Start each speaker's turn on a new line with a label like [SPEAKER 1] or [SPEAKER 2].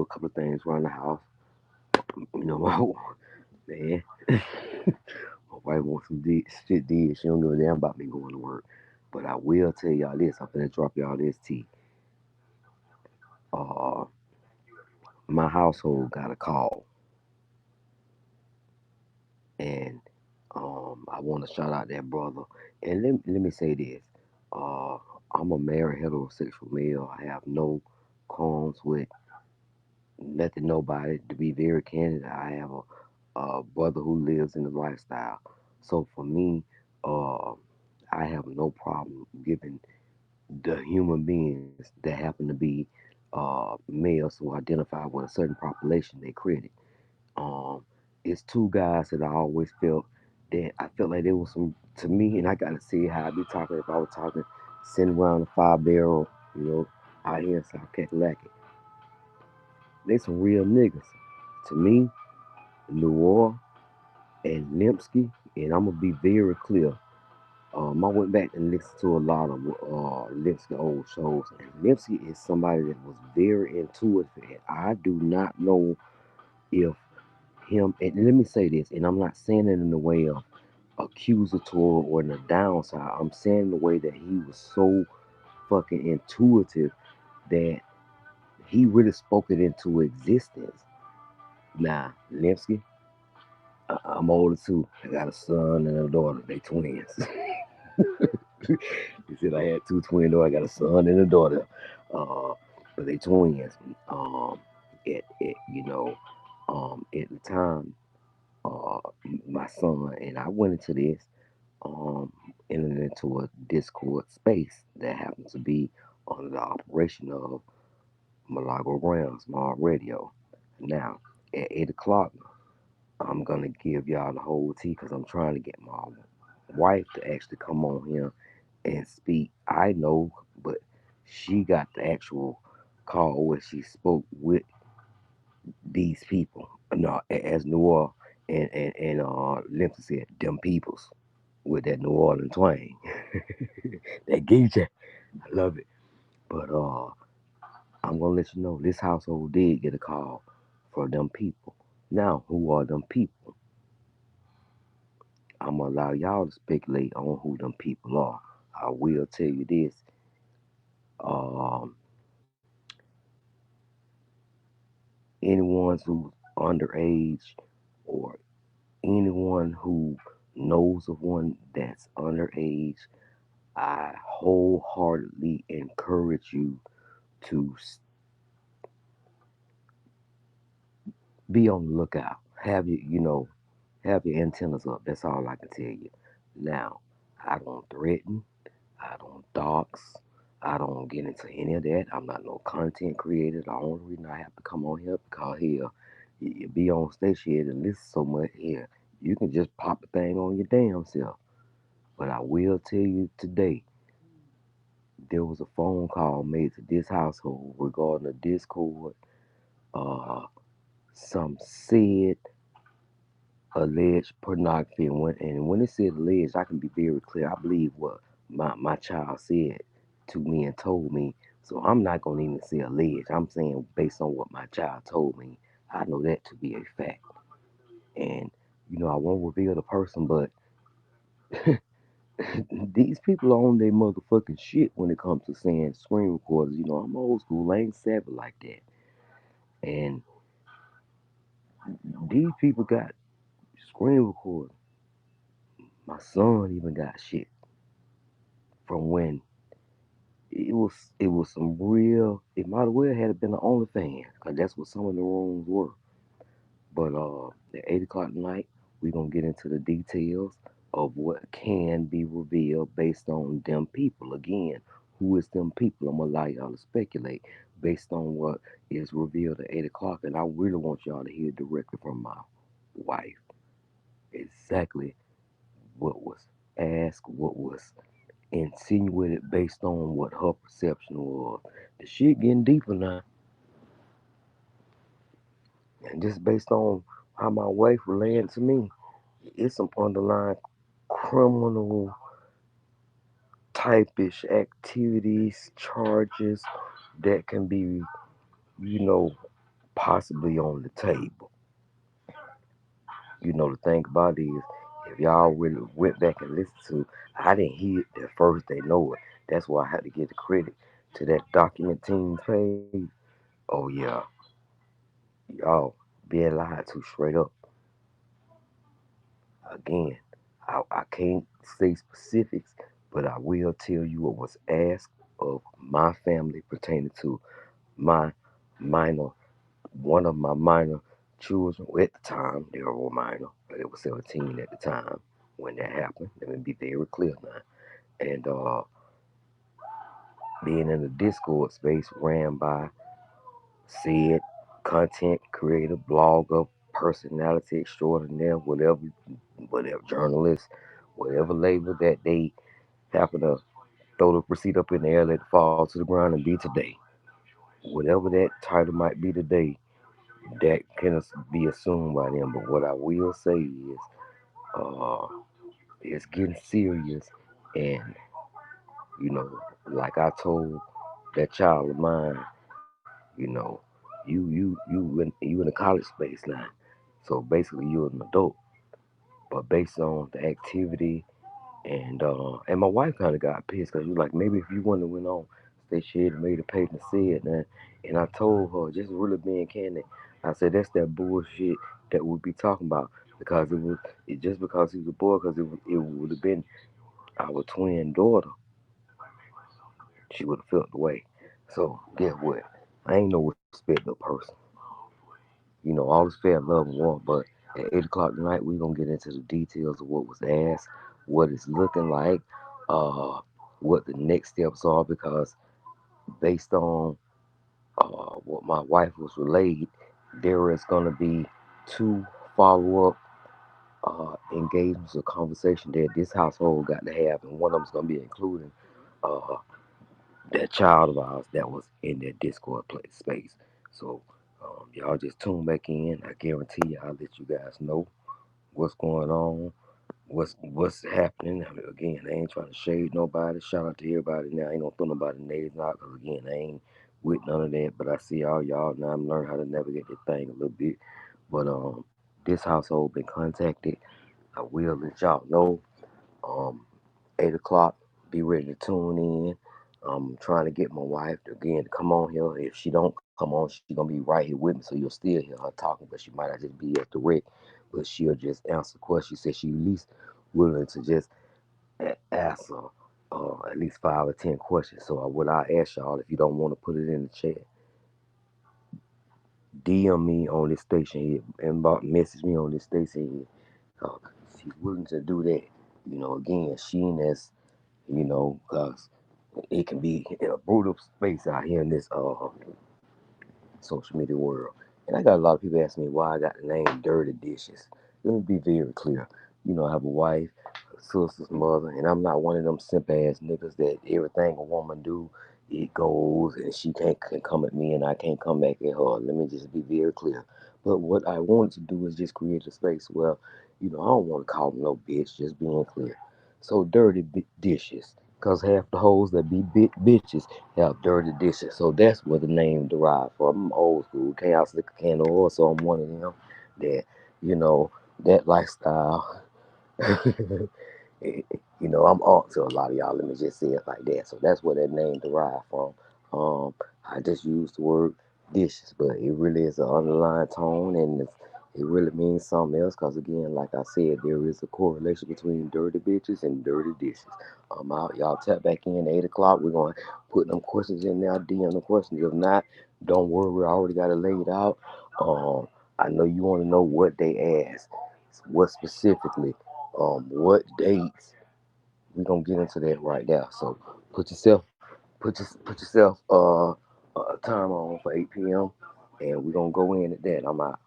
[SPEAKER 1] do a couple of things around the house. You know, man, my wife wants some shit did. She don't give a damn about me going to work. But I will tell y'all this. I'm finna drop y'all this tea. Uh, my household got a call, and I want to shout out that brother. And let me say this. Uh, I'm a married heterosexual male. I have no qualms with nothing, nobody. To be very candid, I have a brother who lives in the lifestyle. So for me, uh, I have no problem giving the human beings that happen to be males who identify with a certain population their credit. Um, it's two guys that I always felt that I felt like there was some to me, and I gotta see how I be talking if I was talking sitting around a 5 barrel, you know, out here in South Kakalaki. They some real niggas. To me, Noir and Limpsky, and I'm gonna be very clear. I went back and listened to a lot of Lipsky old shows, and Lipsky is somebody that was very intuitive. And I do not know if him. And let me say this, and I'm not saying it in the way of accusatory or in the downside. I'm saying in the way that he was so fucking intuitive that he really spoke it into existence. Now, Lipsky, I'm older too. I got a son and a daughter. They twins. He said I had two twin daughters. I got a son and a daughter, uh, but they twins. You know, at the time, uh, my son and I went into this, um, entered into a Discord space that happens to be under the operation of Milagro Gramz, my radio. Now, at 8 o'clock, I'm gonna give y'all the whole tea because I'm trying to get my wife to actually come on here and speak. I know, but she got the actual call where she spoke with these people. No, as Noir and Limpy said, them peoples with that New Orleans twang. That geezer. I love it. But I'm gonna let you know this household did get a call for them people. Now, who are them people? I'm gonna allow y'all to speculate on who them people are. I will tell you this. Um, anyone who's underage or anyone who knows of one that's underage, I wholeheartedly encourage you to be on the lookout. Have your antennas up. That's all I can tell you. Now, I don't threaten. I don't dox. I don't get into any of that. I'm not no content creator. The only reason I have to come on here because here, you be on station here and listen so much here. You can just pop the thing on your damn self. But I will tell you today, there was a phone call made to this household regarding a Discord. Uh, some said alleged pornography, and when it said alleged, I can be very clear. I believe what my child said to me and told me. So I'm not gonna even say alleged. I'm saying based on what my child told me, I know that to be a fact. And I won't reveal the person, but these people are on their motherfucking shit when it comes to saying screen recorders. I'm old school. I ain't savvy like that. And these people got screen recorders. My son even got shit from when it was some real. It might have well had been an OnlyFans, cause that's what some of the rooms were. But at 8 o'clock tonight, we're gonna get into the details of what can be revealed based on them people. Again, who is them people? I'm gonna allow y'all to speculate based on what is revealed at 8 o'clock, and I really want y'all to hear directly from my wife exactly what was asked, what was insinuated based on what her perception was. The shit getting deeper now, and just based on how my wife relayed to me, it's some underlying criminal typish activities, charges that can be, you know, possibly on the table. The thing about it is, if y'all really went back and listened to, I didn't hear it at first. They know it. That's why I had to give the credit to that document team page. Oh yeah, y'all being lied to straight up. Again, I can't say specifics, but I will tell you what was asked of my family pertaining to my minor, one of my minor children. Well, at the time, they were all minor, but they were 17 at the time when that happened. Let me be very clear now. And being in the Discord space ran by said content creator, blogger, personality extraordinaire, whatever journalist, whatever label that they happen to throw the receipt up in the air, let it fall to the ground and be today. Whatever that title might be today, that can be assumed by them. But what I will say is, uh, it's getting serious, and you know, like I told that child of mine, you know, you in the college space now, so basically you're an adult. But based on the activity and my wife kind of got pissed because you like maybe if you wouldn't have went on, they should have made a page and said that. And I told her just really being candid. I said that's that bullshit that we'd be talking about because it just because he was a boy because it would have been our twin daughter, she would have felt the way. So guess what? I ain't no respectable person. All is fair, love and war. But at 8 o'clock tonight, we're gonna get into the details of what was asked, what it's looking like, uh, what the next steps are. Because based on what my wife was relayed, there is gonna be two follow-up engagements or conversation that this household got to have, and one of them's gonna be including uh, that child of ours that was in that Discord place space. So y'all just tune back in. I guarantee I'll let you guys know what's going on, what's happening. Again, I ain't trying to shade nobody. Shout out to everybody now. I ain't gonna throw nobody names out because again, I ain't with none of that. But I see all y'all now. I'm learning how to navigate this thing a little bit. But this household been contacted. I will let y'all know. Um, 8 o'clock. Be ready to tune in. I'm trying to get my wife to, again, to come on here. If she don't come on, she's gonna be right here with me, so you'll still hear her talking, but she might not just be at the wreck, but she'll just answer questions. She said she at least willing to just answer at least 5 or 10 questions. So what I ask y'all, if you don't want to put it in the chat, DM me on this station here, message me on this station here. Uh, she's willing to do that. Again, she ain't as cause it can be a brutal space out here in this social media world. And I got a lot of people asking me why I got the name Dirty Dishes. Let me be very clear. I have a wife, a sister's mother, and I'm not one of them simp ass niggas that everything a woman do, it goes, and she can come at me and I can't come back at her. Let me just be very clear. But what I wanted to do is just create a space where, I don't want to call them no bitch, just being clear. So dirty dishes, cause half the hoes that be bitches have dirty dishes. So that's where the name derived from. I'm old school, can't slick a can of oil, so I'm one of them that, you know, that lifestyle. I'm on to a lot of y'all. Let me just say it like that. So that's where that name derived from. I just used the word dishes, but it really is an underlying tone, and it really means something else. Cause again, like I said, there is a correlation between dirty bitches and dirty dishes. Y'all tap back in at 8 o'clock. We're gonna put them questions in there, DM the questions. If not, don't worry, I already got it laid out. I know you want to know what they asked, what specifically, what dates. We're gonna get into that right now. So put yourself put yourself a timer on for 8 p.m. and we're gonna go in at that. I'm out.